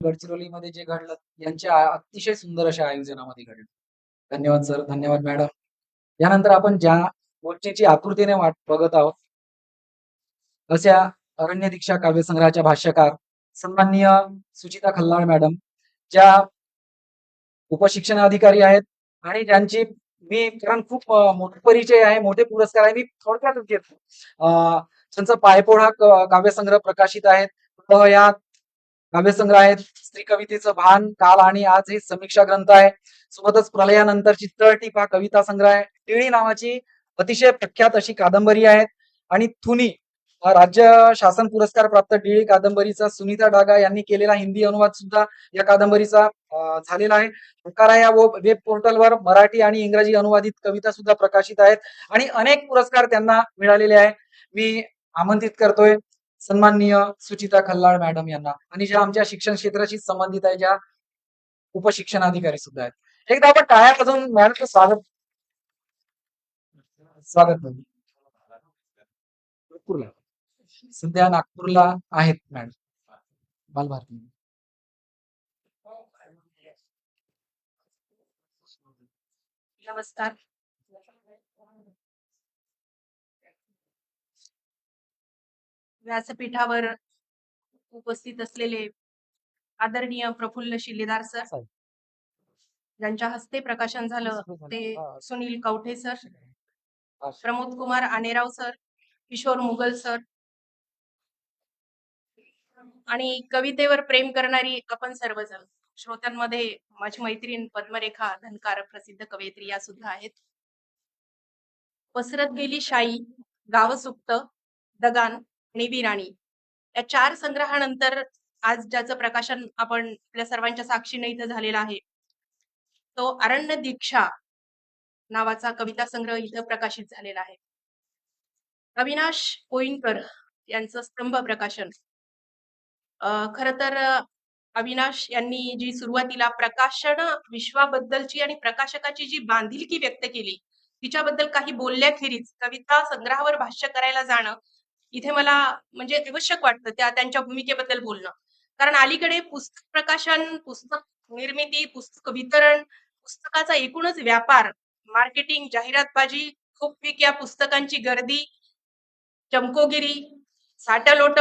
गडचिरोलीमध्ये जे घडलं यांच्या अतिशय सुंदर अशा आयोजनामध्ये घडलं. धन्यवाद सर, धन्यवाद मॅडम. यानंतर आपण ज्या गोष्टीची आतुरतेने वाट बघत आहोत अशा अरण्य दीक्षा काव्यसंग्रहाच्या भाष्यकार सन्माननीय सुचिता खल्लाळ मॅडम, ज्या उपशिक्षणाधिकारी आहेत आणि ज्यांची मी कारण खूप मोठे परिचय आहे, मोठे पुरस्कार आहे. मी थोडक्यातच घेतो. त्यांचा पायपोळ काव्यसंग्रह प्रकाशित आहेत. या काव्यसंग्रह आहेत. स्त्री कवितेचं भान, काल आणि आज हे समीक्षा ग्रंथ आहे. सोबतच प्रलयानंतरची तळटीप हा कविता संग्रह आहे. टिळी नावाची अतिशय प्रख्यात अशी कादंबरी आहे आणि थुनी राज्य शासन पुरस्कार प्राप्त टिळी कादंबरीचा सुनीता डागा यांनी केलेला हिंदी अनुवाद सुद्धा या कादंबरीचा झालेला आहे. ओकारा या वेब पोर्टलवर मराठी आणि इंग्रजी अनुवादित कविता सुद्धा प्रकाशित आहेत आणि अनेक पुरस्कार त्यांना मिळालेले आहे. मी आमंत्रित करतोय सन्माननीय सुचिता खल्लाळ मॅडम यांना आणि ज्या आमच्या शिक्षण क्षेत्राशी संबंधित आहे, ज्या उपशिक्षणाधिकारी सुद्धा आहेत. एकदा आपण टाळ्या वाजवून मॅडमचं स्वागत स्वागत करू. नागपूरला सध्या नागपूरला आहेत मॅडम बालभारती. नमस्कार. व्यासपीठावर उपस्थित असलेले आदरणीय प्रफुल्ल शिलेदार सर, ज्यांच्या हस्ते प्रकाशन झालं ते Sunil Kavathe sir, Pramod Kumar Anerao sir, Kishor Mughal sir आणि कवितेवर प्रेम करणारी आपण सर्वजण. श्रोत्यांमध्ये माझी मैत्रीण पद्मरेखा धनकार प्रसिद्ध कवयित्री या सुद्धा आहेत. पसरत गेली शाई, गाव सुप्त, दगान आणि विराणी या 4 संग्रहानंतर आज ज्याचं प्रकाशन आपण आपल्या सर्वांच्या साक्षीने इथं झालेला आहे, तो अरण्य दीक्षा नावाचा कविता संग्रह इथं प्रकाशित झालेला आहे. अविनाश कोईनकर यांचं स्तंभ प्रकाशन. खर तर अविनाश यांनी जी सुरुवातीला प्रकाशन विश्वाबद्दलची आणि प्रकाशकाची जी बांधिलकी व्यक्त केली, तिच्याबद्दल काही बोलल्याखेरीज कविता संग्रहावर भाष्य करायला जाणं इथे मला म्हणजे आवश्यक वाटतं त्यांच्या भूमिकेबद्दल बोलणं. कारण अलीकडे पुस्तक प्रकाशन, पुस्तक निर्मिती, पुस्तक वितरण, पुस्तकाचा एकूणच व्यापार, मार्केटिंग, जाहिरातबाजी, खूप या पुस्तकांची गर्दी, चमकोगिरी, साठलोट,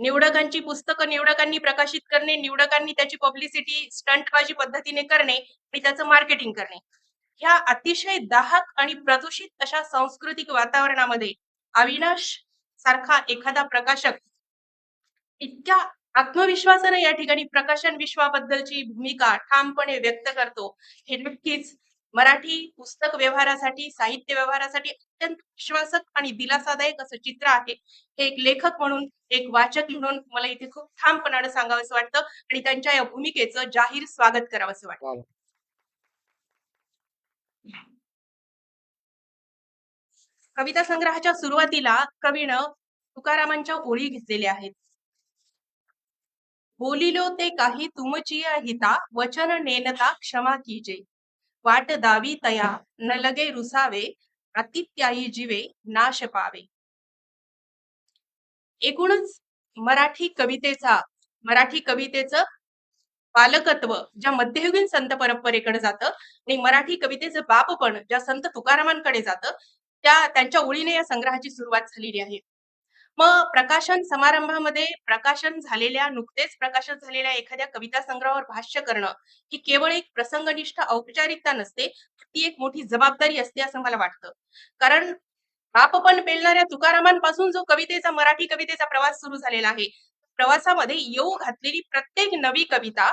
निवडकांची पुस्तकं निवडकांनी प्रकाशित करणे, निवडकांनी त्याची पब्लिसिटी स्टंटबाजी पद्धतीने करणे आणि त्याचं मार्केटिंग करणे, ह्या अतिशय दाहक आणि प्रदूषित अशा सांस्कृतिक वातावरणामध्ये अविनाश सारखा एखादा प्रकाशक इतक्या आत्मविश्वासाने या ठिकाणी प्रकाशन विश्वाबद्दलची भूमिका ठामपणे व्यक्त करतो, हे नक्कीच मराठी पुस्तक व्यवहारासाठी, साहित्य व्यवहारासाठी अत्यंत विश्वासक आणि दिलासादायक असं चित्र आहे. हे एक लेखक म्हणून, एक वाचक म्हणून मला इथे खूप ठामपणाने सांगावंसं वाटतं आणि त्यांच्या या भूमिकेचं जाहीर स्वागत करावंसं वाटतं. कविता संग्रहाच्या सुरुवातीला कवीनं तुकारामांच्या ओळी घेतलेल्या आहेत. बोलिलो ते काही तुमची हिता, वचन नेनता क्षमा कीजे, वाट दावी तया न लगे रुसावे, आतिथ्यायी जीवे नाश पावे. एकूणच मराठी कवितेचं पालकत्व ज्या मध्ययुगीन संत परंपरेकडे जातं आणि मराठी कवितेचं बापपण ज्या संत तुकारामांकडे जातं, त्यांच्या ओळीने या संग्रहाची सुरुवात झालेली आहे. मग प्रकाशन समारंभामध्ये नुकतेच प्रकाशन झालेल्या एखाद्या कविता संग्रहावर भाष्य करणं ही केवळ एक प्रसंगनिष्ठ औपचारिकता नसते, ती एक मोठी जबाबदारी असते असं मला वाटतं. कारण बापपण पेलणाऱ्या तुकारामांपासून जो मराठी कवितेचा प्रवास सुरू झालेला आहे, प्रवासामध्ये येऊ घातलेली प्रत्येक नवी कविता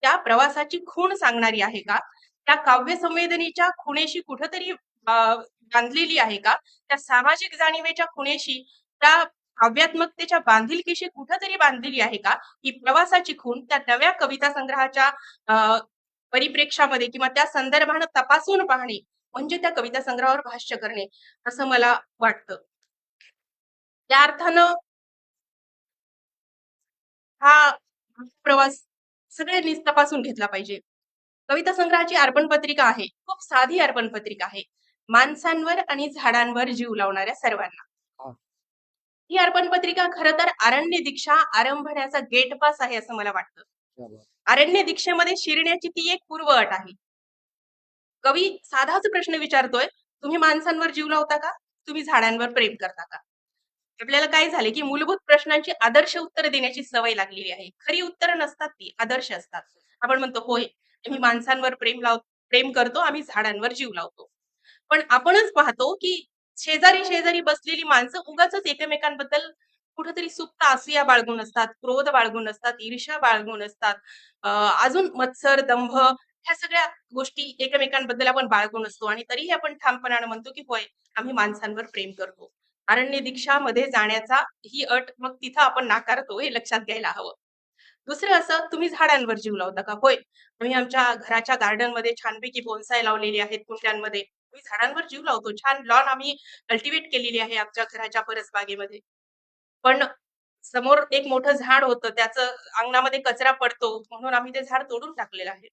त्या प्रवासाची खूण सांगणारी आहे का, त्या काव्य संवेदनेच्या खुणेशी कुठंतरी बांधलेली आहे का, त्या सामाजिक जाणीवेच्या खुणेशी, त्या काव्यात्मकतेच्या बांधिलकीशी कुठंतरी बांधलेली आहे का, ही प्रवासाची खूण त्या नव्या कविता संग्रहाच्या परिप्रेक्षामध्ये किंवा त्या संदर्भाने तपासून पाहणे म्हणजे त्या कविता संग्रहावर भाष्य करणे असं मला वाटतं. त्या अर्थानं हा प्रवास सगळ्यांनीच तपासून घेतला पाहिजे. कविता संग्रहाची अर्पण पत्रिका आहे, खूप साधी अर्पण पत्रिका आहे, माणसांवर आणि झाडांवर जीव लावणाऱ्या सर्वांना. ही अर्पण पत्रिका खरं तर अरण्य दीक्षा आरंभण्याचा गेट पास आहे असं मला वाटतं. क्या बात. अरण्य दीक्षेमध्ये शिरण्याची ती एक पूर्व अट आहे. कवी साधाच प्रश्न विचारतोय, तुम्ही माणसांवर जीव लावता का? तुम्ही झाडांवर प्रेम करता का? आपल्याला काय झाले की मूलभूत प्रश्नांची आदर्श उत्तर देण्याची सवय लागलेली आहे. खरी उत्तर नसतात, ती आदर्श असतात. आपण म्हणतो होय, आम्ही माणसांवर प्रेम करतो, आम्ही झाडांवर जीव लावतो. पण आपणच पाहतो की शेजारी शेजारी बसलेली माणसं उगाचच एकमेकांबद्दल कुठेतरी सुप्त असूया बाळगून असतात, क्रोध बाळगून असतात, ईर्ष्या बाळगून असतात, अजून मत्सर, दंभ ह्या सगळ्या गोष्टी एकमेकांबद्दल आपण बाळगून असतो आणि तरीही आपण ठामपणाने म्हणतो की होय, आम्ही माणसांवर प्रेम करतो. अरण्य दीक्षामध्ये जाण्याचा ही अट मग तिथं आपण नाकारतो, हे लक्षात घ्यायला हवं. दुसरं असं, तुम्ही झाडांवर जीव लावता का? होय, आम्ही आमच्या घराच्या गार्डनमध्ये छानपैकी बोन्साय लावलेली आहेत कुंड्यांमध्ये. आम्ही झाडांवर जीव लावतो. छान लॉन आम्ही कल्टिव्हेट केलेली आहे आमच्या घराच्या परसबागेमध्ये. पण समोर एक मोठं झाड होतं, त्याचं अंगणामध्ये कचरा पडतो म्हणून आम्ही ते झाड तोडून टाकलेलं आहे.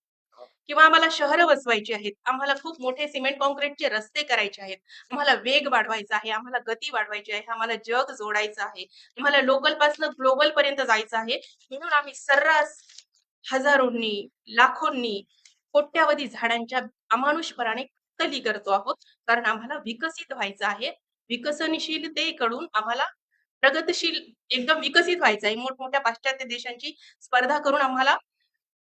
किंवा आम्हाला शहरं वसवायची आहेत. आम्हाला खूप मोठे सिमेंट काँक्रीटचे रस्ते करायचे आहेत. आम्हाला वेग वाढवायचा आहे, आम्हाला गती वाढवायची आहे, आम्हाला जग जोडायचं आहे, आम्हाला लोकलपासनं ग्लोबलपर्यंत जायचं आहे. म्हणून आम्ही सर्रास हजारोंनी, लाखोंनी, कोट्यावधी झाडांच्या अमानुषपणाने कत्तली करतो आहोत. कारण आम्हाला विकसित व्हायचं आहे. विकसनशीलतेकडून आम्हाला प्रगतशील एकदम विकसित व्हायचं आहे. मोठमोठ्या पाश्चात्य देशांची स्पर्धा करून आम्हाला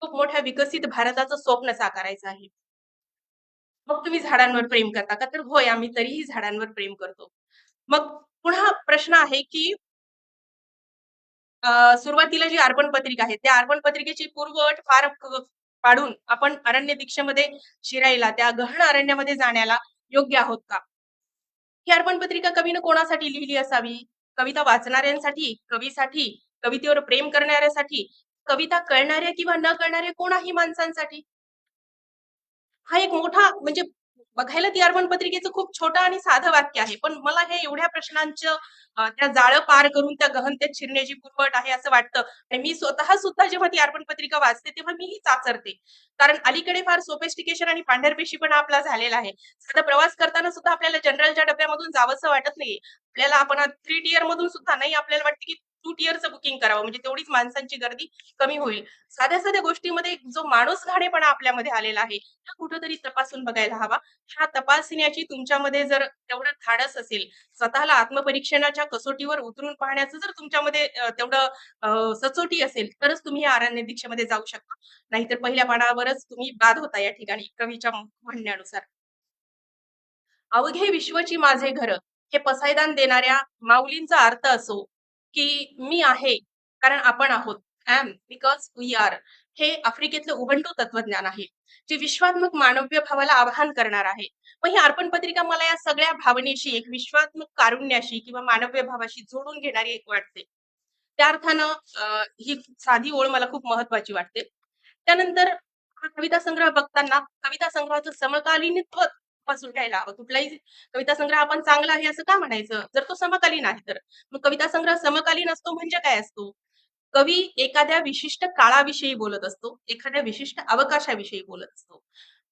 खूप मोठ्या विकसित भारताचं स्वप्न साकारायचं आहे. मग तुम्ही झाडांवर प्रेम करता का? तर होय, आम्ही तरीही झाडांवर प्रेम करतो. मग पुन्हा प्रश्न आहे की सुरुवातीला जी अर्पण पत्रिका आहे, त्या अर्पण पत्रिकेची पूर्वअट पाडून आपण अरण्य दीक्षेमध्ये शिरायला, त्या गहन अरण्यामध्ये जाण्याला योग्य आहोत का? ही अर्पण पत्रिका कवीनं कोणासाठी लिहिली असावी? कविता वाचणाऱ्यांसाठी, कवीसाठी, कवितेवर प्रेम करणाऱ्यासाठी, कविता कळणाऱ्या किंवा न कळणाऱ्या कोणाही माणसांसाठी? हा एक मोठा म्हणजे बघायला ती अर्पण पत्रिकेचं खूप छोटं आणि साधं वाक्य आहे. पण मला हे एवढ्या प्रश्नांचं त्या जाळं पार करून त्या गहनतेत शिरण्याची पुरवठ आहे असं वाटतं. आणि मी स्वतः सुद्धा जेव्हा ती अर्पण पत्रिका वाचते, तेव्हा मीही चाचरते. कारण अलीकडे फार सोफिस्टिकेशन आणि पांढरपेशीपणा आपला झालेला आहे. साधा प्रवास करताना सुद्धा आपल्याला जनरलच्या डब्यामधून जावंसं वाटत नाहीये. आपल्याला आपण 3 टियर मधून सुद्धा नाही, आपल्याला वाटतं की 2 टियरचं बुकिंग करावं, म्हणजे तेवढीच माणसांची गर्दी कमी होईल. साध्या-साध्या गोष्टीमध्ये जो माणूसघाणेपणा आपल्यामध्ये आलेला आहे, हा कुठेतरी तपासून बघायला हवा. हा तपासण्याची तुमच्यामध्ये जर तेवढं धाडस असेल, स्वतःला आत्मपरीक्षणाच्या कसोटीवर उतरून पाहण्याचं जर तुमच्यामध्ये तेवढं सचोटी असेल, तरच तुम्ही या अरण्य दीक्षेमध्ये जाऊ शकता. नाहीतर पहिल्या पानावरच तुम्ही बाद होता या ठिकाणी कवीच्या म्हणण्यानुसार. अवघे विश्वची माझे घर हे पसायदान देणाऱ्या माऊलींचा अर्थ असो, की मी आहे कारण आपण आहोत. Am because we are. हे आफ्रिकेतलं उबंटू तत्वज्ञान आहे, जे विश्वात्मक मानवीय भावाला आवाहन करणार आहे. मग ही अर्पण पत्रिका मला या सगळ्या भावनेशी, एक विश्वात्मक कारुण्याशी किंवा मानवीय भावाशी जोडून घेणारी एक वाटते. त्या अर्थानं ही साधी ओळ मला खूप महत्वाची वाटते. त्यानंतर हा कविता संग्रह बघताना कविता संग्रहाचं समकालीनत्व पासून घ्यायला हवं. कुठलाही कविता संग्रह आपण चांगला आहे असं का म्हणायचं? जर तो समकालीन आहे तर. मग कविता संग्रह समकालीन असतो म्हणजे काय असतो? कवी एखाद्या विशिष्ट काळाविषयी बोलत असतो, एखाद्या विशिष्ट अवकाशाविषयी बोलत असतो.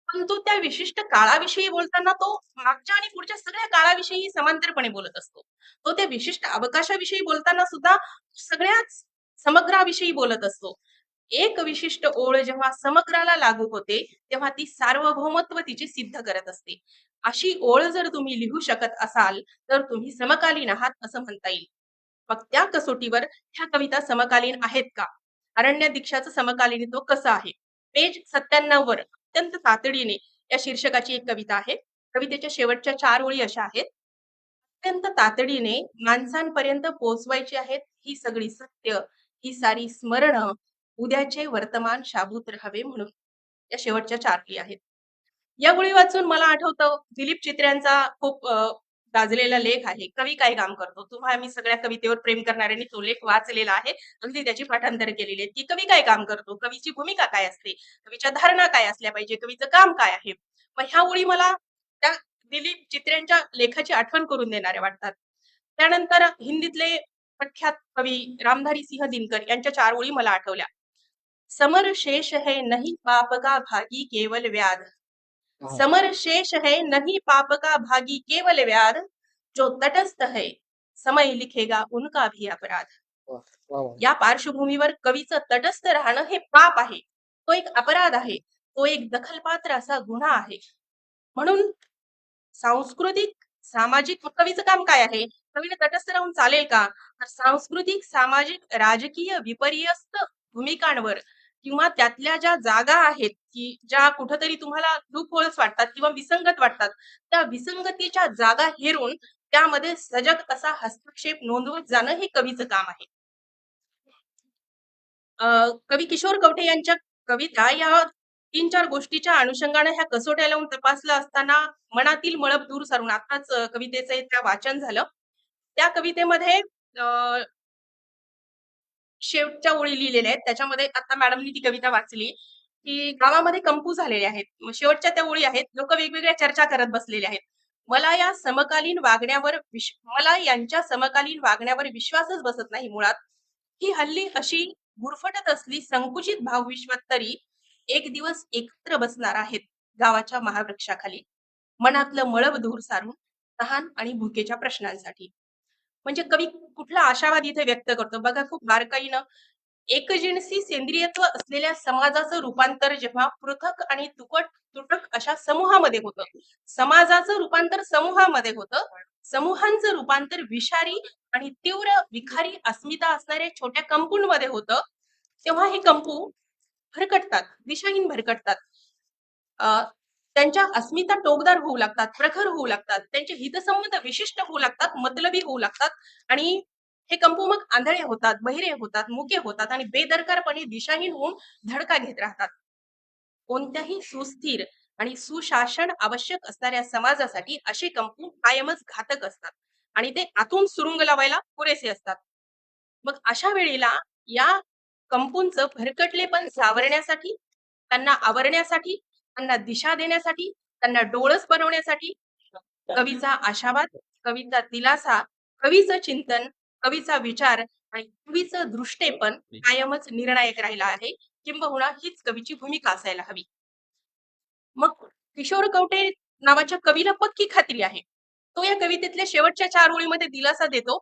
पण तो त्या विशिष्ट काळाविषयी बोलताना तो मागच्या आणि पुढच्या सगळ्या काळाविषयी समांतरपणे बोलत असतो. तो त्या विशिष्ट अवकाशाविषयी बोलताना सुद्धा सगळ्याच समग्राविषयी बोलत असतो. एक विशिष्ट ओळ जेव्हा समग्राला लागू होते, तेव्हा ती सार्वभौमत्व तिचे सिद्ध करत असते. अशी ओळ जर तुम्ही लिहू शकत असाल, तर तुम्ही समकालीन आहात असं म्हणता येईल. मग त्या कसोटीवर ह्या कविता समकालीन आहेत का? अरण्य दीक्षाचं समकालीनत्व कसं आहे? पेज 97 वर अत्यंत तातडीने या शीर्षकाची एक कविता आहे. कवितेच्या शेवटच्या 4 ओळी अशा आहेत. अत्यंत तातडीने माणसांपर्यंत पोहोचवायची आहेत ही सगळी सत्य, ही सारी स्मरणं, उद्याचे वर्तमान शाबूत राहावे म्हणून. या शेवटच्या 4 ओळी आहेत. या ओळी वाचून मला आठवतं दिलीप चित्र्यांचा खूप गाजलेला लेख आहे. कवी काय काम करतो? तुम्हा आम्ही सगळ्या कवितेवर प्रेम करणाऱ्यांनी तो लेख वाचलेला आहे. अगदी त्याची पाठांतर केलेली आहे, की कवी काय काम करतो? कवीची भूमिका काय असते? कवीच्या धारणा काय असल्या पाहिजे? कवीचं काम काय आहे? मग ह्या ओळी मला त्या दिलीप चित्र्यांच्या लेखाची आठवण करून देणाऱ्या वाटतात. त्यानंतर हिंदीतले प्रख्यात कवी रामधारी सिंह दिनकर यांच्या 4 ओळी मला आठवल्या. समर शेष है नहीं पाप का भागी केवल व्याध. हा. समर शेष है नहीं पाप का भागी केवल व्याध. जो तटस्थ है समय लिखेगा उनका भी अपराध. वा, वा, वा. या पार्श्वभूमीवर कवीचं तटस्थ राहणं हे पाप आहे. तो एक अपराध आहे. तो एक दखलपात्र असा गुन्हा आहे. म्हणून सांस्कृतिक, सामाजिक कवीचं काम काय आहे? कवीला तटस्थ राहून चालेल का? तर सांस्कृतिक, सामाजिक, राजकीय विपर्यस्त भूमिकांवर किंवा त्यातल्या ज्या जागा आहेत, की ज्या कुठेतरी तुम्हाला लूप होल्स वाटतात किंवा विसंगत वाटतात, त्या विसंगतीच्या जागा हेरून त्यामध्ये सजग असा हस्तक्षेप नोंदवत जाणं हे कवीचं काम आहे. कवी किशोर कवठे यांच्या कविता या 3-4 गोष्टीच्या अनुषंगाने ह्या कसोट्या लावून तपासलं असताना मनातील मळप दूर सारून आताच कवितेचं त्या वाचन झालं. त्या कवितेमध्ये अ, शेवटच्या ओळी लिहिलेल्या आहेत. त्याच्यामध्ये आता मॅडमनी ती कविता वाचली, की गावामध्ये कंपू झालेले आहेत. मग शेवटच्या त्या ओळी आहेत. लोकं वेगवेगळ्या चर्चा करत बसलेले आहेत. मला यांच्या समकालीन वागण्यावर विश्वासच बसत नाही मुळात. ही हल्ली अशी गुरफटत असली संकुचित भावविश्वात तरी एक दिवस एकत्र बसणार आहेत गावाच्या महावृक्षाखाली. मनातलं मळभ दूर सारून तहान आणि भुकेच्या प्रश्नांसाठी. म्हणजे कवी कुठला आशावाद इथे व्यक्त करतो बघा खूप बारकाईनं. एकजिनसी सेंद्रियत्व असलेल्या समाजाचं रूपांतर जेव्हा पृथक आणि तुटक अशा समूहामध्ये होतं, समाजाचं रूपांतर समूहामध्ये होतं, समूहांचं रूपांतर विषारी आणि तीव्र विखारी अस्मिता असणाऱ्या छोट्या कंपूंमध्ये होतं, तेव्हा हे कंपू भरकटतात, दिशाहीन भरकटतात. अ, त्यांच्या अस्मिता टोकदार होऊ लागतात, प्रखर होऊ लागतात, त्यांचे हितसंबंध विशिष्ट होऊ लागतात, मतलबी होऊ लागतात आणि हे कंपू मग आंधळे होतात, बहिरे होतात, मुके होतात आणि बेदरकारपणे दिशाहीन होऊन धडका घेत राहतात. कोणत्याही सुस्थिर आणि सुशासन आवश्यक असणाऱ्या समाजासाठी असे कंपू कायमच घातक असतात आणि ते आतून सुरुंग लावायला पुरेसे असतात. मग अशा वेळेला या कंपूंचं भरकटलेपण सावरण्यासाठी, त्यांना आवरण्यासाठी, त्यांना दिशा देण्यासाठी, त्यांना डोळस बनवण्यासाठी कवीचा आशावाद, कवीचा दिलासा, कवीचं चिंतन, कवीचा विचार आणि कवीचं दृष्टेपण कायमच निर्णायक राहिला आहे. किंबहुना हीच कवीची भूमिका असायला हवी. मग किशोर कवठे नावाच्या कवीला पक्की खात्री आहे. तो या कवितेतल्या शेवटच्या 4 ओळीमध्ये दिलासा देतो,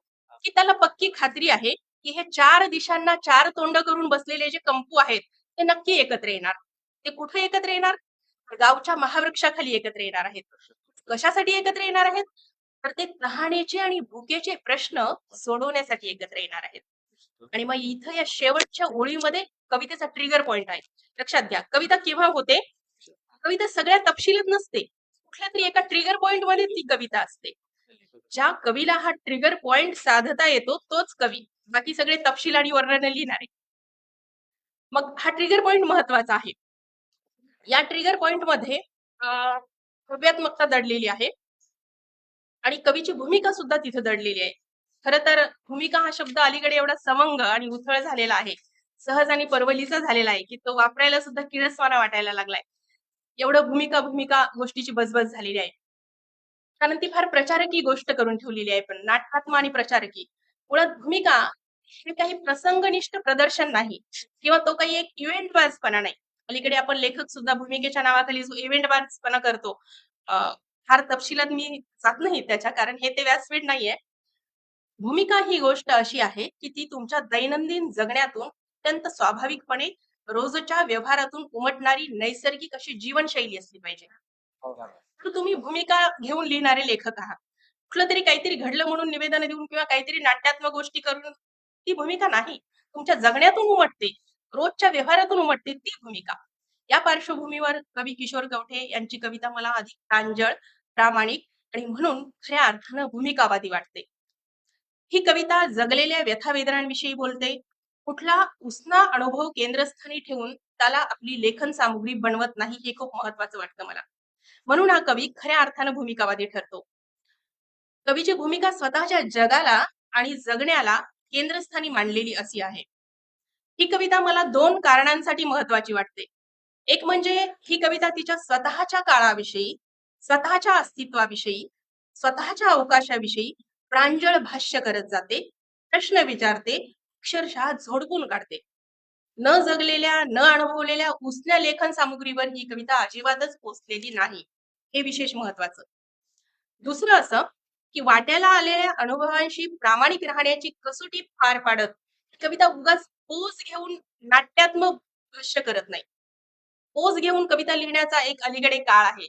की त्याला पक्की खात्री आहे, की हे 4 दिशांना 4 तोंड करून बसलेले जे कंपू आहेत, ते नक्की एकत्र येणार. ते कुठे एकत्र येणार? गावच्या महावृक्षाखाली एकत्र येणार आहेत. कशासाठी एकत्र येणार आहेत? तर ते तहानेचे आणि भुकेचे प्रश्न सोडवण्यासाठी एकत्र येणार आहेत. आणि मग इथं या शेवटच्या ओळीमध्ये कवितेचा ट्रिगर पॉइंट आहे. लक्षात घ्या, कविता केव्हा होते? कविता सगळ्या तपशिलात नसते. कुठल्या तरी एका ट्रिगर पॉइंट मध्ये ती कविता असते. ज्या कवीला हा ट्रिगर पॉइंट साधता येतो तोच कवी. बाकी सगळे तपशील आणि वर्णन लिहिणारे. मग हा ट्रिगर पॉइंट महत्वाचा आहे. या ट्रिगर पॉइंट मध्ये काव्यात्मकता दडलेली आहे आणि कवीची भूमिका सुद्धा तिथे दडलेली आहे. खरं तर भूमिका हा शब्द अलीकडे एवढा सवंग आणि उथळ झालेला आहे, सहज आणि परवलीचा झालेला आहे, की तो वापरायला सुद्धा किळसवाना वाटायला लागलाय. एवढं भूमिका भूमिका गोष्टीची बजबज झालेली आहे. कारण ती फार प्रचारकी गोष्ट करून ठेवलेली आहे. पण नाटकात्मा आणि प्रचारकी मुळात भूमिका हे काही प्रसंगनिष्ठ प्रदर्शन नाही किंवा तो काही एक इव्हेंट बाजपणा नाही. अलीकडे आपण लेखक सुद्धा भूमिकेच्या नावाखाली जो इव्हेंट बाजपणा करतो, फार तपशिलात मी जात नाही त्याच्या, कारण हे ते व्यासपीठ नाहीये. भूमिका ही गोष्ट अशी आहे की ती तुमच्या दैनंदिन जगण्यातून अत्यंत स्वाभाविकपणे रोजच्या व्यवहारातून उमटणारी नैसर्गिक अशी जीवनशैली असली पाहिजे. तर तुम्ही भूमिका घेऊन लिहिणारे लेखक आहात. कुठलं तरी काहीतरी घडलं म्हणून निवेदन देऊन किंवा काहीतरी नाट्यात्मक गोष्टी करून ती भूमिका नाही. तुमच्या जगण्यातून उमटते, रोजच्या व्यवहारातून उमटते ती भूमिका. या पार्श्वभूमीवर कवी किशोर कवठे यांची कविता मला अधिक प्रांजळ, प्रामाणिक आणि म्हणून खऱ्या अर्थानं भूमिकावादी वाटते. ही कविता जगलेल्या व्यथा-वेदनांविषयी बोलते. कुठला उसना अनुभव केंद्रस्थानी ठेवून त्याला आपली लेखन सामुग्री बनवत नाही, हे खूप महत्वाचं वाटतं मला. म्हणून हा कवी खऱ्या अर्थानं भूमिकावादी ठरतो. कवीची भूमिका स्वतःच्या जगाला आणि जगण्याला केंद्रस्थानी मांडलेली अशी आहे. ही कविता मला 2 कारणांसाठी महत्वाची वाटते. एक म्हणजे ही कविता तिच्या स्वतःच्या काळाविषयी, स्वतःच्या अस्तित्वाविषयी, स्वतःच्या अवकाशाविषयी प्रांजळ भाष्य करत जाते, प्रश्न विचारते, अक्षरशः झोडपून काढते. न जगलेल्या, न अनुभवलेल्या उसन्या लेखन सामुग्रीवर ही कविता अजिबातच पोचलेली नाही. हे विशेष महत्वाचं. दुसरं असं की वाट्याला आलेल्या अनुभवांशी प्रामाणिक राहण्याची कसोटी पार पाडत ही कविता उगाच पोज घेऊन नाट्यात्मक भाष्य करत नाही. पोज घेऊन कविता लिहिण्याचा एक अलीकडे काळ आहे,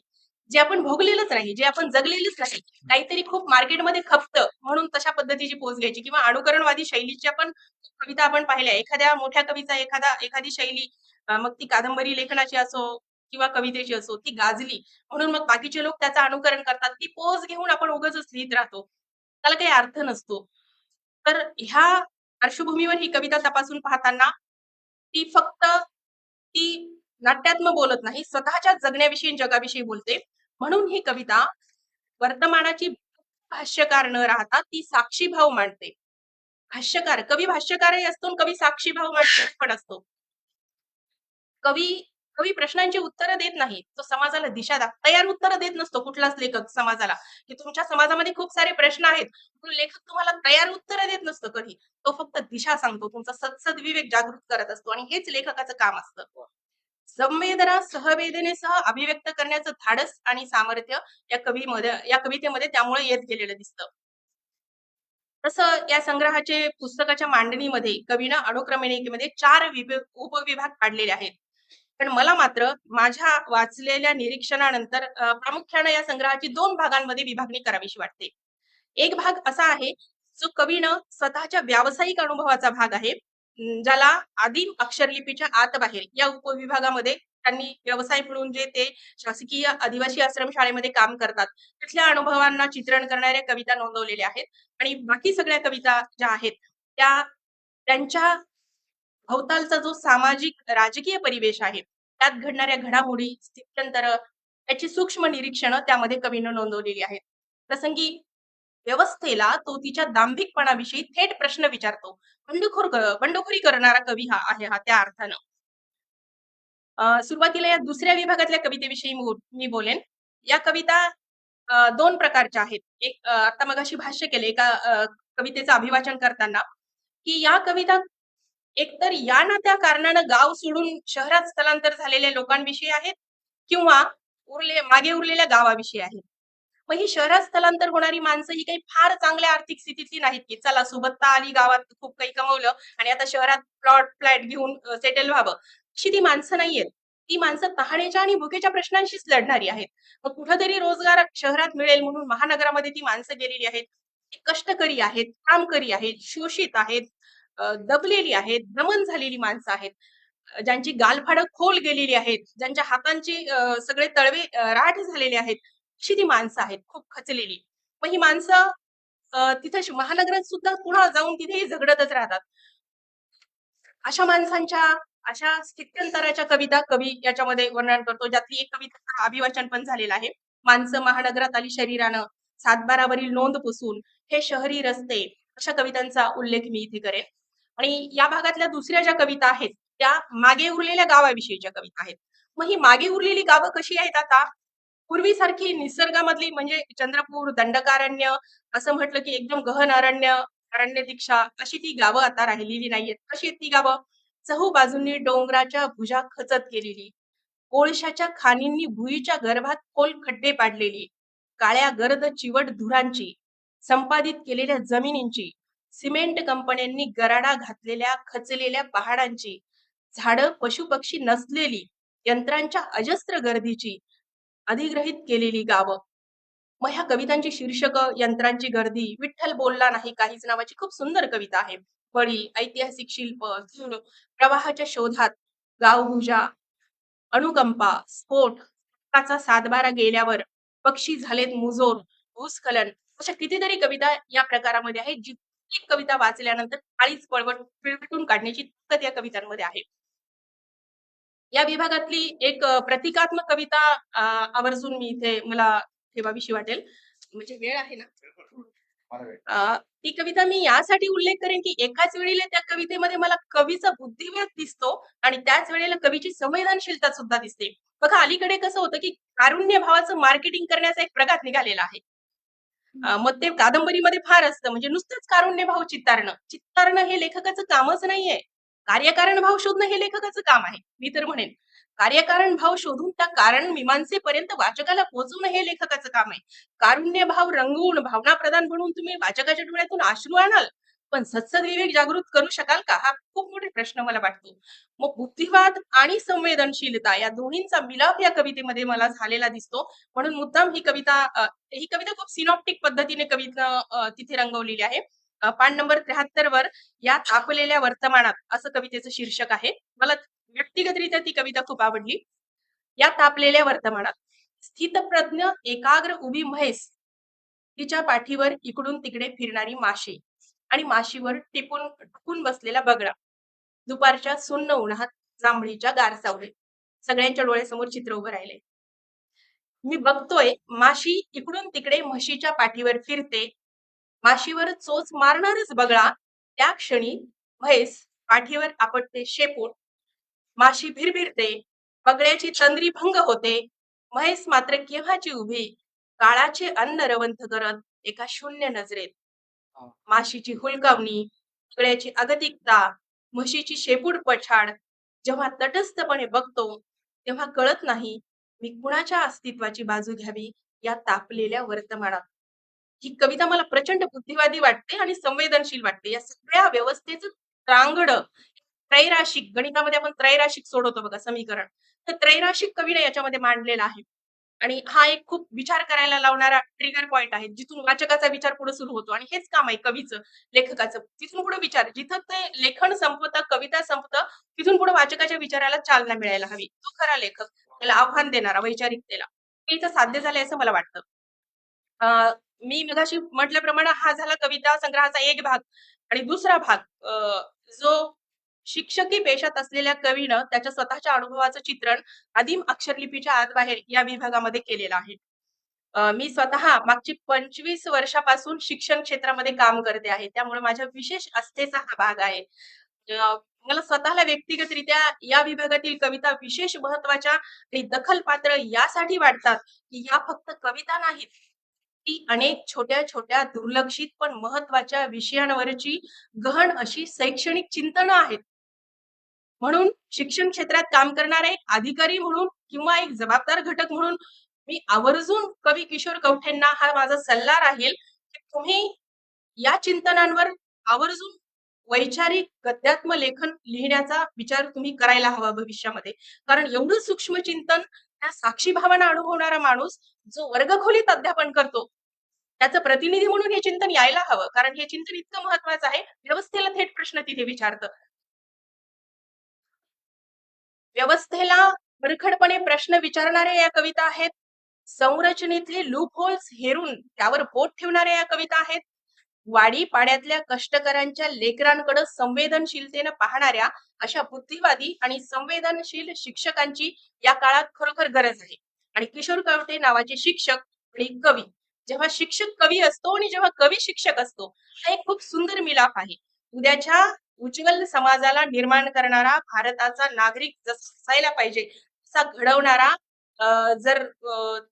जे आपण भोगलेलंच नाही, जे आपण जगलेलंच नाही. काहीतरी खूप मार्केटमध्ये खपतं म्हणून तशा पद्धतीची पोज घ्यायची किंवा अनुकरणवादी शैलीच्या पण कविता आपण पाहिल्या. एखाद्या मोठ्या कवीचा एखादी शैली मग ती कादंबरी लेखनाची असो किंवा कवितेची असो, ती गाजली म्हणून मग बाकीचे लोक त्याचं अनुकरण करतात. ती पोज घेऊन आपण उगाचच लिहित राहतो. त्याला काही अर्थ नसतो. तर ह्या पार्श्वभूमीवर ही कविता तपासून पाहताना ती फक्त ती नाट्यात्मक बोलत नाही, स्वतःच्या जगण्याविषयी आणि जगाविषयी बोलते. म्हणून ही कविता वर्तमानाची भाष्यकार न राहता ती साक्षीभाव मांडते. कवी भाष्यकारही असतो आणि कवी साक्षीभाव मांडणारा पण असतो. कवी कवी प्रश्नांची उत्तरं देत नाही, तो समाजाला दिशा तयार उत्तरं देत नसतो कुठलाच लेखक समाजाला, की तुमच्या समाजामध्ये खूप सारे प्रश्न आहेत म्हणून लेखक तुम्हाला तयार उत्तरं देत नसतो कधी. तो फक्त दिशा सांगतो, तुमचा सदसद्विवेक जागृत करत असतो आणि हेच लेखकाचं काम असतं. संवेदना सहवेदनेसह अभिव्यक्त करण्याचं धाडस आणि सामर्थ्य या कवितेमध्ये त्यामुळे येत गेलेलं दिसतं. तसं या संग्रहाचे पुस्तकाच्या मांडणीमध्ये कवीनं अनुक्रमणिकेमध्ये 4 उपविभाग पाडलेले आहेत. पण मला मात्र माझ्या वाचलेल्या निरीक्षणानंतर प्रामुख्याने या संग्रहाची 2 भागांमध्ये विभागणी करावीशी वाटते. एक भाग असा आहे जो कवीनं स्वतःच्या व्यावसायिक अनुभवाचा भाग आहे, ज्याला आदिम अक्षरलिपीच्या आत बाहेर या उपविभागामध्ये त्यांनी व्यवसाय म्हणून जे ते शासकीय आदिवासी आश्रमशाळेमध्ये काम करतात तिथल्या अनुभवांना चित्रण करणाऱ्या कविता नोंदवलेल्या आहेत. आणि बाकी सगळ्या कविता ज्या आहेत त्या त्यांच्या भोवतालचा जो सामाजिक राजकीय परिवेश आहे त्यात घडणाऱ्या घडामोडी, स्थित्यंतर त्याची सूक्ष्म निरीक्षणं त्यामध्ये कवीनं नोंदवलेली आहेत. प्रसंगी व्यवस्थेला तो तिच्या दांभिकपणाविषयी थेट प्रश्न विचारतो. बंडखोरी करणारा कवी आहे हा त्या अर्थानं. सुरुवातीला या दुसऱ्या विभागातल्या कवितेविषयी मी बोलेन. या कविता 2 प्रकारच्या आहेत. एक आता मगाशी भाष्य केले एका कवितेचं अभिवाचन करताना, की या कविता एकतर या ना त्या कारणानं गाव सोडून शहरात स्थलांतर झालेल्या लोकांविषयी आहेत किंवा मागे उरलेल्या गावाविषयी आहेत. मग ही शहरात स्थलांतर होणारी माणसं ही काही फार चांगल्या आर्थिक स्थितीतली नाहीत, की चला सुबत्ता आली, गावात खूप काही कमवलं आणि आता शहरात फ्लॅट घेऊन सेटल व्हावं. अशी ती माणसं नाहीयेत. ती माणसं तहानेच्या आणि भुकेच्या प्रश्नांशीच लढणारी आहेत. मग कुठेतरी रोजगार शहरात मिळेल म्हणून महानगरामध्ये ती माणसं गेलेली आहेत. ती कष्टकरी आहेत, कामकरी आहेत, शोषित आहेत, दबलेली आहेत, दमन झालेली माणसं आहेत. ज्यांची गालफाडं खोल गेलेली आहेत, ज्यांच्या हातांची सगळे तळवे राठ झालेले आहेत, अशी ती माणसं आहेत, खूप खचलेली. मग ही माणसं तिथे महानगरात सुद्धा पुन्हा जाऊन तिथेही झगडतच राहतात. अशा माणसांच्या अशा स्थित्यंतराच्या कविता कवी याच्यामध्ये वर्णन करतो, ज्यातली एक कविता अभिवाचन पण झालेलं आहे. माणसं महानगरात आली शरीरानं, सातबारावरील नोंद पुसून, हे शहरी रस्ते, अशा कवितांचा उल्लेख मी इथे करेन. आणि या भागातल्या दुसऱ्या ज्या कविता आहेत त्या मागे उरलेल्या गावाविषयीच्या कविता आहेत. मग ही मागे उरलेली गावं कशी आहेत आता? पूर्वीसारखी निसर्गामधली म्हणजे चंद्रपूर, दंडकारण्य असं म्हटलं की एकदम गहन अरण्य दीक्षा अशी ती गावं आता राहिलेली नाहीयेत. कशी आहेत ती गावं? चहूबाजूंनी डोंगराच्या भुजा खचत गेलेली, कोळशाच्या खाणींनी भुईच्या गर्भात खोल खड्डे पाडलेली, काळ्या गर्द चिवट धुरांची, संपादित केलेल्या जमिनींची, सिमेंट कंपन्यांनी गराडा घातलेल्या खचलेल्या पहाडांची, झाडं पशुपक्षी नसलेली, यंत्रांच्या अजस्त्र गर्दीची, अधिग्रहित केलेली गावं. मग ह्या कवितांची शीर्षक यंत्रांची गर्दी, विठ्ठल बोलला नाही काहीच नावाची खूप सुंदर कविता आहे. बळी, ऐतिहासिक शिल्प, धूळ, प्रवाहाच्या शोधात, गावभुजा, अनुकंपा, स्फोट, हक्काचा सातबारा गेल्यावर, पक्षी झालेत मुजोर, भूस्खलन अशा कितीतरी कविता या प्रकारामध्ये आहेत, जी एक कविता वाचल्यानंतर काळीच पिळवटून काढण्याची ताकद या कवितांमध्ये आहे. या विभागातली एक प्रतिकात्मक कविता आवर्जून मी इथे मला ठेवावीशी वाटेल. म्हणजे वेळ आहे ना? ती कविता मी यासाठी उल्लेख करेन की एकाच वेळेला त्या कवितेमध्ये मला कवीचा बुद्धिवेग दिसतो आणि त्याच वेळेला कवीची संवेदनशीलता सुद्धा दिसते. बघा अलीकडे कसं होतं की कारुण्य भावाचं मार्केटिंग करण्याचा एक प्रघात निघालेला आहे. मग ते कादंबरीमध्ये फार असतं म्हणजे नुसतंच कारुण्य भाव चित्तारणं हे लेखकाचं कामच नाहीये. कार्यकारण भाव शोधणं हे लेखकाचं काम आहे. मी तर म्हणेन. कार्यकारण भाव शोधून त्या कारण मीमांसेपर्यंत वाचकाला पोहोचवणं हे लेखकाचं काम आहे. कारुण्य भाव रंगवून भावनाप्रधान बनवून तुम्ही वाचकाच्या डोळ्यातून अश्रू आणाल, पण सत्सद विवेक जागृत करू शकाल का? हा खूप मोठा प्रश्न मला वाटतो. मग बुद्धिवाद आणि संवेदनशीलता या दोन्हींचा मिलाप या कवितेमध्ये मला झालेला दिसतो. म्हणून मुद्दाम ही कविता खूप सिनॉप्टिक पद्धतीने कविता तिथे रंगवलेली आहे. पान नंबर 73 वर या तापलेल्या वर्तमानात असं कवितेचं शीर्षक आहे. मला व्यक्तिगतरित्या ती कविता खूप आवडली. या तापलेल्या वर्तमानात स्थितप्रज्ञ एकाग्र उभी म्हैस, तिच्या पाठीवर इकडून तिकडे फिरणारी माशी आणि माशीवर टुकून बसलेला बगळा. दुपारच्या सुन्न उन्हात जांभळीच्या गार सावलीत सगळ्यांच्या डोळ्यासमोर चित्र उभं राहिले. मी बघतोय माशी इकडून तिकडे म्हशीच्या पाठीवर फिरते. माशीवर चोच मारणारच बगळा. त्या क्षणी म्हैस पाठीवर आपटते शेपूट. माशी भिरभिरते. बगळ्याची तंद्री भंग होते. म्हैस मात्र केव्हाची उभी, काळाचे अन्न रवंथ करत एका शून्य नजरेत. हां. माशीची हुलकावणी, बगळ्याची अगतिकता, म्हशीची शेपूट पछाड जेव्हा तटस्थपणे बघतो, तेव्हा कळत नाही मी कुणाच्या अस्तित्वाची बाजू घ्यावी या तापलेल्या वर्तमानात. ही कविता मला प्रचंड बुद्धिवादी वाटते आणि संवेदनशील वाटते. या सगळ्या व्यवस्थेचं त्रांगड त्रैराशिक, गणितामध्ये आपण त्रैराशिक सोडवतो बघा समीकरण. तर त्रैराशिक कवीने याच्यामध्ये मांडलेला आहे. आणि हा एक खूप विचार करायला लावणारा ट्रिगर पॉइंट आहे, जिथून वाचकाचा विचार पुढे सुरू होतो. आणि हेच काम आहे कवीचं, लेखकाचं. तिथून पुढे विचार, जिथं ते लेखन संपतं, कविता संपतं, तिथून पुढे वाचकाच्या विचाराला चालना मिळायला हवी. तो खरा लेखक, त्याला आव्हान देणारा वैचारिकतेला. हे इथं साध्य झालंय असं मला वाटतं. मी मगाशी म्हटल्याप्रमाणे हा झाला कविता संग्रहाचा एक भाग. आणि दुसरा भाग जो शिक्षकी पेशात असलेल्या कवीनं त्याच्या स्वतःच्या अनुभवाचं चित्रण आदिम अक्षरलिपीच्या आत बाहेर या विभागामध्ये केलेलं आहे. मी स्वतः मागची 25 वर्षापासून शिक्षण क्षेत्रामध्ये काम करते आहे. त्यामुळे माझ्या विशेष आस्थेचा हा भाग आहे. मला स्वतःला व्यक्तिगतरित्या या विभागातील कविता विशेष महत्वाच्या आणि दखलपात्र यासाठी वाटतात, की या फक्त कविता नाहीत, ती अनेक छोट्या छोट्या दुर्लक्षित पण महत्वाच्या विषयांवरची गहन अशी शैक्षणिक चिंतनं आहेत. म्हणून शिक्षण क्षेत्रात काम करणारा एक अधिकारी म्हणून किंवा एक जबाबदार घटक म्हणून मी आवर्जून कवी किशोर कवठेंना हा माझा सल्ला राहील, की तुम्ही या चिंतनांवर आवर्जून वैचारिक गद्यात्म लेखन लिहिण्याचा विचार तुम्ही करायला हवा भविष्यामध्ये. कारण एवढं सूक्ष्म चिंतन त्या साक्षी भावना अनुभवणारा माणूस जो वर्गखोलीत अध्यापन करतो, त्याचं प्रतिनिधी म्हणून हे चिंतन यायला हवं. कारण हे चिंतन इतकं महत्वाचं आहे, व्यवस्थेला थेट प्रश्न तिथे विचारतं. व्यवस्थेला परखडपणे प्रश्न विचारणाऱ्या या कविता आहेत. संरचनेतले लूप होल्स हेरून त्यावर बोट ठेवणाऱ्या या कविता आहेत. वाडी पाड्यातल्या कष्टकऱ्यांच्या लेकरांकडे संवेदनशीलतेनं पाहणाऱ्या अशा बुद्धिवादी आणि संवेदनशील शिक्षकांची या काळात खरोखर गरज आहे. आणि किशोर कवठे नावाचे शिक्षक आणि कवी, जेव्हा शिक्षक कवी असतो आणि जेव्हा कवी शिक्षक असतो, हा एक खूप सुंदर मिलाप आहे. उद्याच्या उज्ज्वल समाजाला निर्माण करणारा, भारताचा नागरिक जसा असायला पाहिजे तसा घडवणारा,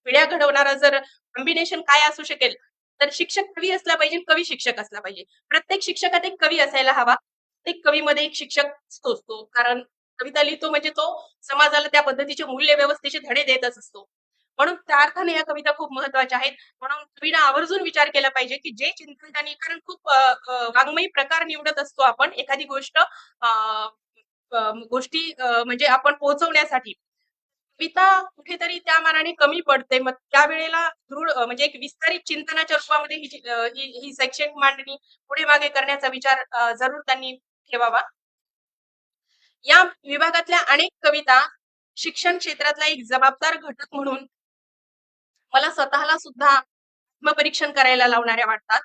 पिढ्या घडवणारा जर कॉम्बिनेशन काय असू शकेल, तर शिक्षक कवी असला पाहिजे, कवी शिक्षक असला पाहिजे. प्रत्येक शिक्षकात एक कवी असायला हवा. प्रत्येक कवीमध्ये एक शिक्षक असतोच तो. कारण कविता लिहितो म्हणजे तो समाजाला त्या पद्धतीचे मूल्य व्यवस्थेचे धडे देतच असतो. म्हणून त्या अर्थाने या कविता खूप महत्वाच्या आहेत. म्हणून कवीनं आवर्जून विचार केला पाहिजे, की जे चिंतन त्यांनी, कारण खूप वाङ्मयी प्रकार निवडत असतो आपण एखादी गोष्ट म्हणजे आपण पोहोचवण्यासाठी. कविता कुठेतरी त्या मानाने कमी पडते. मग त्यावेळेला दृढ म्हणजे एक विस्तारित चिंतनाच्या रूपामध्ये ही शैक्षणिक मांडणी पुढे मागे करण्याचा विचार जरूर त्यांनी ठेवावा. या विभागातल्या अनेक कविता शिक्षण क्षेत्रातला एक जबाबदार घटक म्हणून मला स्वतःला सुद्धा आत्मपरीक्षण करायला लावणाऱ्या वाटतात.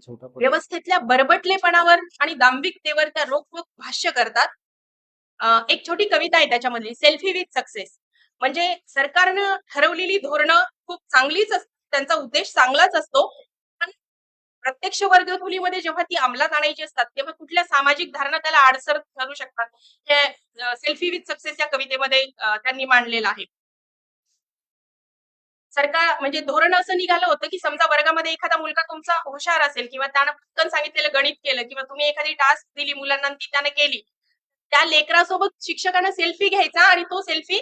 छोटा पण व्यवस्थेतल्या बरबटलेपणावर आणि दांभिकतेवर त्या रोखठोक भाष्य करतात. एक छोटी कविता आहे त्याच्यामधली, सेल्फी विथ सक्सेस. म्हणजे सरकारनं ठरवलेली धोरणं खूप चांगलीच असतात, त्यांचा उद्देश चांगलाच असतो. पण प्रत्यक्ष वर्गखोलीमध्ये जेव्हा ती अंमलात आणायची असतात, तेव्हा कुठल्या सामाजिक धारणा त्याला आडसर ठरू शकतात. हे सेल्फी विथ सक्सेस या कवितेमध्ये त्यांनी मांडलेलं आहे. सरकार म्हणजे धोरण असं निघालं होतं, की समजा वर्गामध्ये एखादा मुलगा तुमचा हुशार असेल किंवा त्यानं पटकन सांगितलेलं गणित केलं किंवा तुम्ही एखादी टास्क दिली मुलांना आणि ती त्याने केली. त्या लेकरासोबत शिक्षकानं सेल्फी घ्यायचा आणि तो सेल्फी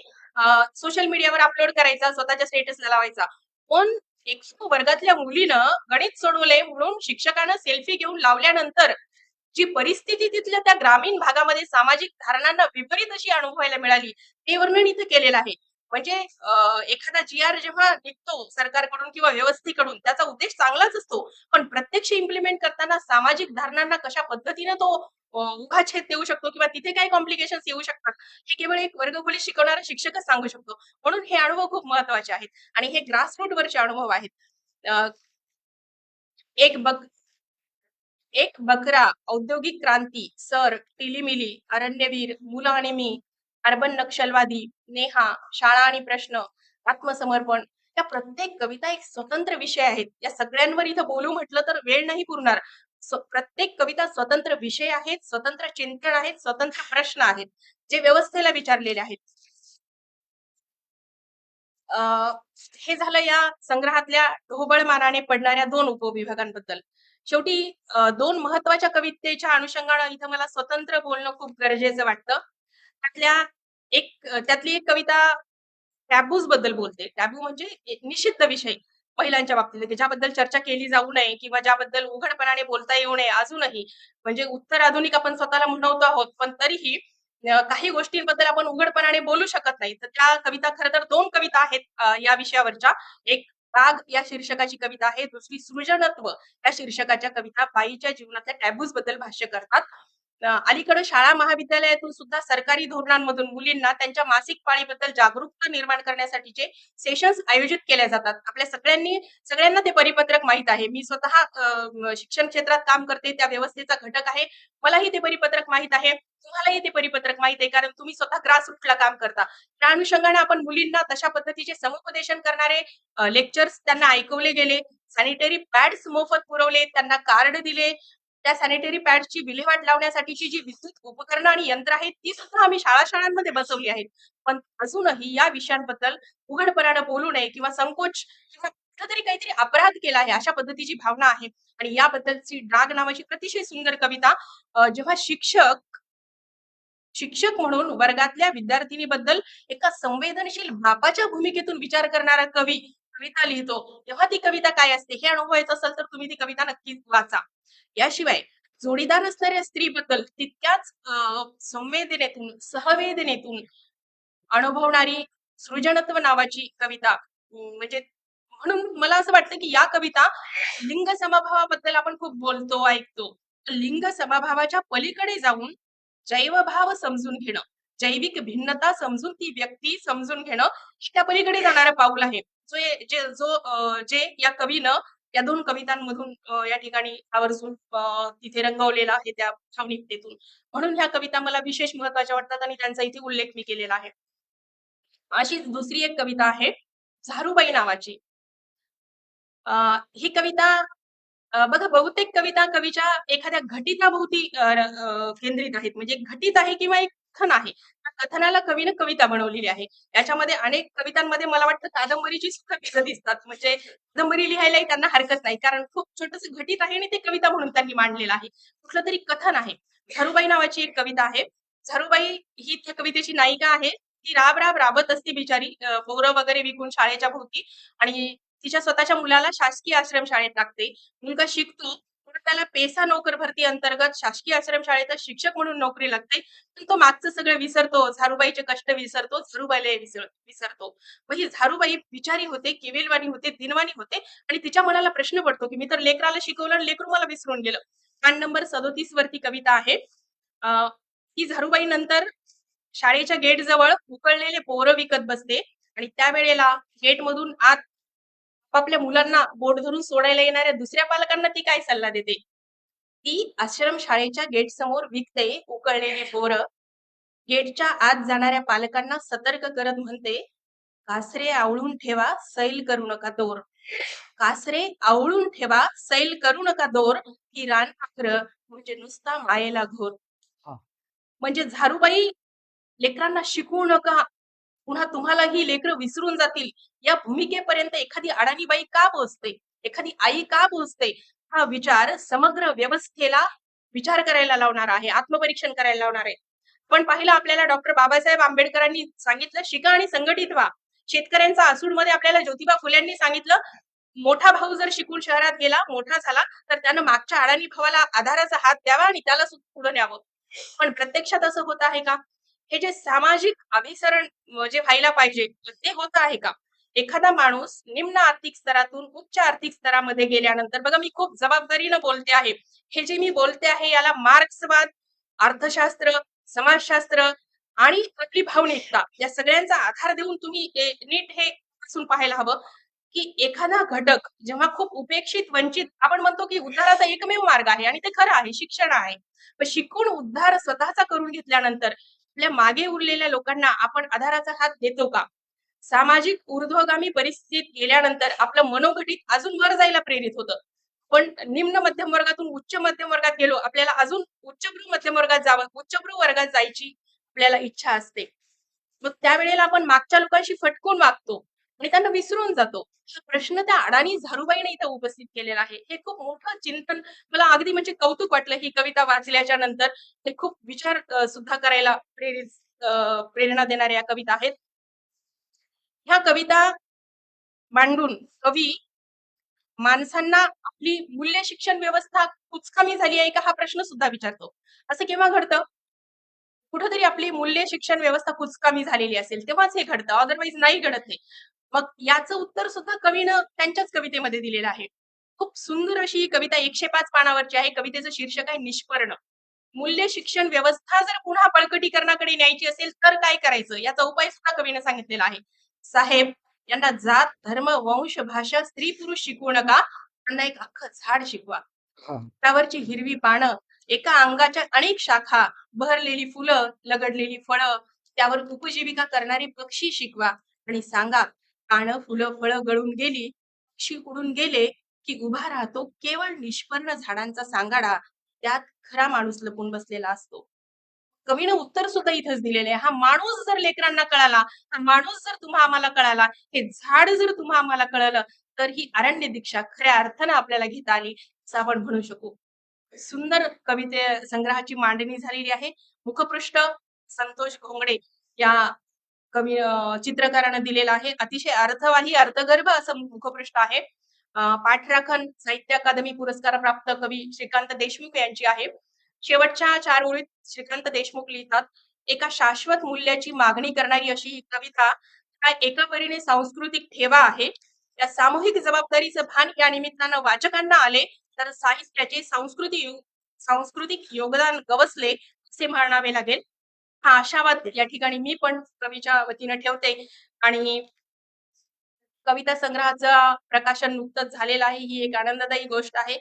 सोशल मीडियावर अपलोड करायचा, स्वतःच्या स्टेटसला लावायचा. पण एक वर्गातल्या मुलीनं गणित सोडवले म्हणून शिक्षकानं सेल्फी घेऊन लावल्यानंतर जी परिस्थिती तिथल्या त्या ग्रामीण भागामध्ये सामाजिक धारणांना विपरीत अशी अनुभवायला मिळाली, ते वर्णन इथे केलेलं आहे. म्हणजे एखादा जी-आर जेव्हा निघतो सरकारकडून किंवा व्यवस्थेकडून त्याचा उद्देश चांगलाच असतो. पण प्रत्यक्ष इम्प्लिमेंट करताना सामाजिक धारणांना कशा पद्धतीने तो उभा छेद देऊ शकतो किंवा तिथे काय कॉम्प्लिकेशन्स येऊ शकतात, हे केवळ एक वर्गखोलीत शिकवणारा शिक्षकच सांगू शकतो. म्हणून हे अनुभव खूप महत्वाचे आहेत आणि हे ग्रासरूट वरचे अनुभव आहेत. अ, एक बक एक बकरा, औद्योगिक क्रांती, सर, टिलीमिली, अरण्यवीर, मुलं आणि मी, अर्बन नक्षलवादी, नेहा, शाळा आणि प्रश्न, आत्मसमर्पण, या प्रत्येक कविता एक स्वतंत्र विषय आहेत. या सगळ्यांवर इथं बोलू म्हटलं तर वेळ नाही पुरणार. प्रत्येक कविता स्वतंत्र विषय आहेत, स्वतंत्र चिंतन आहेत, स्वतंत्र प्रश्न आहेत, जे व्यवस्थेला विचारलेले आहेत. अ, हे झालं या संग्रहातल्या ढोबळमानाने पडणाऱ्या 2 उपविभागांबद्दल. शेवटी 2 महत्वाच्या कवितेच्या अनुषंगानं इथं मला स्वतंत्र बोलणं खूप गरजेचं वाटतं. त्यातली एक कविता टॅबूज बद्दल बोलते. टॅबू म्हणजे निषिद्ध विषय महिलांच्या बाबतीत, की ज्याबद्दल चर्चा केली जाऊ नये किंवा ज्याबद्दल उघडपणाने बोलता येऊ नये अजूनही. म्हणजे उत्तर आधुनिक आपण स्वतःला म्हणवतो आहोत, पण तरीही काही गोष्टींबद्दल आपण उघडपणाने बोलू शकत नाही. तर त्या कविता खरं तर 2 कविता आहेत या विषयावरच्या. एक राग या शीर्षकाची कविता आहे, दुसरी सृजनत्व या शीर्षकाच्या कविता बाईच्या जीवनातल्या टॅबूज बद्दल भाष्य करतात. अलीकडे शाळा महाविद्यालयातून सुद्धा सरकारी धोरणांमधून मुलींना त्यांच्या मासिक पाळीबद्दल जागरूकता निर्माण करण्यासाठीचे सेशन्स आयोजित केले जातात. आपल्या सगळ्यांना ते परिपत्रक माहित आहे. मी स्वतः शिक्षण क्षेत्रात काम करते, त्या व्यवस्थेचा घटक आहे. मलाही ते परिपत्रक माहित आहे. तुम्हालाही ते परिपत्रक माहित आहे, कारण तुम्ही स्वतः ग्रासरूटला काम करता. त्या अनुषंगाने आपण मुलींना तशा पद्धतीचे समुपदेशन करणारे लेक्चर्स त्यांना ऐकवले गेले. सॅनिटरी पॅड्स मोफत पुरवले, त्यांना कार्ड दिले. त्या सॅनिटरी पॅड्सची विल्हेवाट लावण्यासाठीची जी विद्युत उपकरणं आणि यंत्र आहेत, ती सुद्धा आम्ही शाळांमध्ये बसवली आहेत. पण अजूनही या विषयांबद्दल उघडपणानं बोलू नये किंवा संकोच किंवा कुठेतरी काहीतरी अपराध केला आहे, अशा पद्धतीची भावना आहे. आणि याबद्दलची डाग नावाची अतिशय सुंदर कविता जेव्हा शिक्षक म्हणून वर्गातल्या विद्यार्थिनीबद्दल एका संवेदनशील बापाच्या भूमिकेतून विचार करणारा कवी कविता लिहितो, तेव्हा ती कविता काय असते हे अनुभवायचं असेल तर तुम्ही ती कविता नक्कीच वाचा. याशिवाय जोडीदार असणाऱ्या स्त्रीबद्दल तितक्याच संवेदनेतून, सहवेदनेतून अनुभवणारी सृजनत्व नावाची कविता, म्हणजे म्हणून मला असं वाटतं की या कविता लिंग समभावाबद्दल आपण खूप बोलतो, ऐकतो. लिंग समभावाच्या पलीकडे जाऊन जैवभाव समजून घेणं, जैविक भिन्नता समजून ती व्यक्ती समजून घेणं, हे त्या पलीकडे जाणारं पाऊल आहे. जे या कवीनं या 2 कवितांमधून या ठिकाणी आवर्जून तिथे रंगवलेला आहे त्या भावनिकतेतून. म्हणून ह्या कविता मला विशेष महत्त्वाच्या वाटतात आणि त्यांचा इथे उल्लेख मी केलेला आहे. अशीच दुसरी एक कविता आहे, झारूबाई नावाची. ही कविता बघा, बहुतेक कविता कवीच्या एखाद्या घटिताभोवती केंद्रित आहेत. म्हणजे घटित आहे किंवा एक कथन आहे. त्या कथनाला कवीनं कविता बनवलेली आहे. याच्यामध्ये अनेक कवितांमध्ये मला वाटतं कादंबरीची सुद्धा बीजं दिसतात. म्हणजे कादंबरी लिहायलाही त्यांना हरकत नाही. कारण खूप छोटंसं घटित आहे आणि ते कविता म्हणून त्यांनी मांडलेलं आहे. कुठलं तरी कथन आहे. झारूबाई नावाची एक कविता आहे. झारूबाई ही त्या कवितेची नायिका आहे. ती राब-राब राबत असते बिचारी, बोरं वगैरे विकून शाळेच्या भोवती, आणि तिच्या स्वतःच्या मुलाला शासकीय आश्रमशाळेत टाकते. मुलगा शिकतो, पण त्याला पेसा नोकर भरती अंतर्गत शासकीय आश्रमशाळेतच शिक्षक म्हणून नोकरी लागते. पण तो मागचं सगळं विसरतो, झारूबाईचे कष्ट विसरतो, झारूबाईला विसरतो. मग ही झारूबाई बिचारी होते, केविलवाणी होते, दिनवाणी होते, आणि तिच्या मनाला प्रश्न पडतो की मी तर लेकराला शिकवलं आणि लेकरू मला विसरून गेलं. पान नंबर 37 वरती कविता आहे. अ, ही झारूबाई नंतर शाळेच्या गेट जवळ उकळलेले बोरं विकत बसते आणि त्यावेळेला गेटमधून आत आपापल्या मुलांना बोट धरून सोडायला येणाऱ्या दुसऱ्या पालकांना ती काय सल्ला देते? ती आश्रमशाळेच्या गेट समोर विकते उकळलेली बोरं. गेटच्या आत जाणाऱ्या पालकांना सतर्क करत म्हणते, "कासरे आवळून ठेवा, सैल करू नका दोर. कासरे आवळून ठेवा, सैल करू नका दोर. ही रानपाखरं म्हणजे नुसता मायेला घोर." हां. म्हणजे झारूबाई लेकरांना शिकवू नका, पुन्हा तुम्हाला ही लेकरं विसरून जातील, या भूमिकेपर्यंत एखादी अडाणी बाई का पोहोचते, एखादी आई का पोहोचते, हा विचार समग्र व्यवस्थेला विचार करायला लावणार आहे, आत्मपरीक्षण करायला लावणार आहे. पण पाहिलं आपल्याला डॉक्टर बाबासाहेब आंबेडकरांनी सांगितलं शिका आणि संघटित व्हा. शेतकऱ्यांचा आसूडमध्ये आपल्याला ज्योतिबा फुल्यांनी सांगितलं मोठा भाऊ जर शिकून शहरात गेला, मोठा झाला, तर त्यानं मागच्या अडाणी भावाला आधाराचा हात द्यावा आणि त्याला सुद्धा पुढे न्यावं. पण प्रत्यक्षात असं होत आहे का? हे जे सामाजिक अभिसरण जे व्हायला पाहिजे, ते होत आहे का? एखादा माणूस निम्न आर्थिक स्तरातून उच्च आर्थिक स्तरामध्ये गेल्यानंतर बघा मी खूप जबाबदारीनं बोलते आहे. हे जे मी बोलते आहे याला मार्क्सवाद, अर्थशास्त्र, समाजशास्त्र आणि आपली भावनिकता या सगळ्यांचा आधार देऊन तुम्ही नीट हे पासून पाहायला हवं की एखादा घटक जेव्हा खूप उपेक्षित वंचित आपण म्हणतो की उद्धाराचा एकमेव मार्ग आहे आणि ते खरं आहे शिक्षण आहे. पण शिकून उद्धार स्वतःचा करून घेतल्यानंतर आपल्या मागे उरलेल्या लोकांना आपण आधाराचा हात देतो का? सामाजिक ऊर्ध्वगामी परिस्थितीत गेल्यानंतर आपलं मनोघटित अजून वर जायला प्रेरित होतं. पण निम्न मध्यम वर्गातून उच्च मध्यम वर्गात गेलो आपल्याला अजून उच्चभ्रू मध्यम वर्गात जावं उच्चभ्रू वर्गात जायची आपल्याला इच्छा असते. मग त्यावेळेला आपण मागच्या लोकांशी फटकून वागतो आणि त्यांना विसरून जातो. हा प्रश्न त्या अडाणी झारूबाईने इथं उपस्थित केलेला आहे. हे खूप मोठं चिंतन मला अगदी म्हणजे कौतुक वाटलं ही कविता वाचल्याच्या नंतर. ते खूप विचार सुद्धा करायला प्रेरणा देणाऱ्या या कविता आहेत. ह्या कविता मांडून कवी माणसांना आपली मूल्य शिक्षण व्यवस्था कुचकामी झाली आहे का हा प्रश्न सुद्धा विचारतो. असं केव्हा घडतं? कुठेतरी आपली मूल्य शिक्षण व्यवस्था कुचकामी झालेली असेल तेव्हाच हे घडतं, अदरवाईज नाही घडत हे. मग याचं उत्तर सुद्धा कवीनं त्यांच्याच कवितेमध्ये दिलेलं आहे. खूप सुंदर अशी ही कविता 105 पानावरची आहे. कवितेचं शीर्षक आहे निष्पर्ण. मूल्य शिक्षण व्यवस्था जर पुन्हा बळकटीकरणाकडे न्यायची असेल तर काय करायचं याचा उपाय सुद्धा कवीनं सांगितलेला आहे. साहेब यांना जात, धर्म, वंश, भाषा, स्त्री पुरुष शिकवू नका, त्यांना एक अख्खं झाड शिकवा. हा. त्यावरची हिरवी पानं, एका अंगाच्या अनेक शाखा, बहरलेली फुलं, लगडलेली फळं, त्यावर उपजीविका करणारी पक्षी शिकवा आणि सांगा पानं, फुलं, फळं गळून गेली, पक्षी उडून गेले की उभा राहतो केवळ निष्पर्ण झाडांचा सांगाडा, त्यात खरा माणूस लपून बसलेला असतो. कवीनं उत्तर सुद्धा इथेच दिलेले आहे. हा माणूस जर लेकरांना कळाला, हा माणूस जर तुम्हा आम्हाला कळाला, हे झाड जर तुम्हा आम्हाला कळलं, तर ही अरण्य दीक्षा खऱ्या अर्थानं आपल्याला घेता आली, असं आपण म्हणू शकू. सुंदर कविते संग्रहाची मांडणी झालेली आहे. मुखपृष्ठ संतोष घोंगडे या कवी चित्रकारानं दिलेला आहे. अतिशय अर्थवाही, अर्थगर्भ असं मुखपृष्ठ आहे. पाठराखण साहित्य अकादमी पुरस्कारप्राप्त कवी श्रीकांत देशमुख यांची आहे. शेवटच्या 4 ओळीत श्रीकांत देशमुख लिहितात, एका शाश्वत मूल्याची मागणी करणारी अशी ही कविता हा एका परीने सांस्कृतिक ठेवा आहे. या सामूहिक जबाबदारीचं भान या निमित्तानं वाचकांना आले तर साहित्याचे सांस्कृतिक योगदान गवसले असे म्हणावे लागेल. हा आशावाद या ठिकाणी मी पण कवीच्या वतीनं ठेवते आणि कविता संग्रहाचं प्रकाशन नुकतंच झालेलं आहे. ही एक आनंददायी गोष्ट आहे.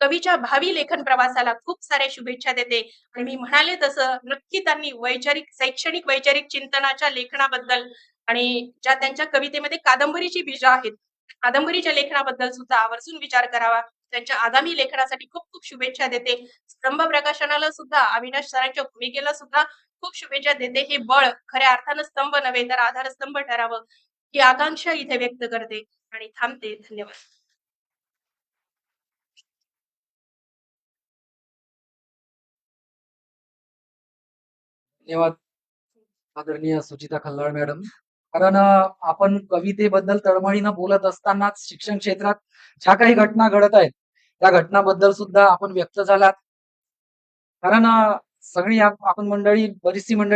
कवीच्या भावी लेखन प्रवासाला खूप साऱ्या शुभेच्छा देते आणि मी म्हणाले तसं नक्की त्यांनी शैक्षणिक वैचारिक चिंतनाच्या लेखनाबद्दल आणि ज्या त्यांच्या कवितेमध्ये कादंबरीची बीजं आहेत, कादंबरीच्या लेखनाबद्दल सुद्धा आवर्जून विचार करावा. त्यांच्या आगामी लेखनासाठी खूप खूप शुभेच्छा देते. स्तंभ प्रकाशनाला सुद्धा अविनाश सरांच्या भूमिकेला सुद्धा खूप शुभेच्छा देते. हे बळ खऱ्या अर्थानं स्तंभ नव्हे तर आधारस्तंभ ठरावं ही आकांक्षा इथे व्यक्त करते आणि थांबते. धन्यवाद. धन्यवाद आदरणीय सुचिता खल्लाळ मॅडम. कारण आपण कवितेबद्दल तळमळीनं बोलत असतानाच शिक्षण क्षेत्रात ज्या काही घटना घडत आहेत त्या घटनाबद्दल सुद्धा आपण व्यक्त झालात. कारण सगळी आपण मंडळी बरीचशी मंडळी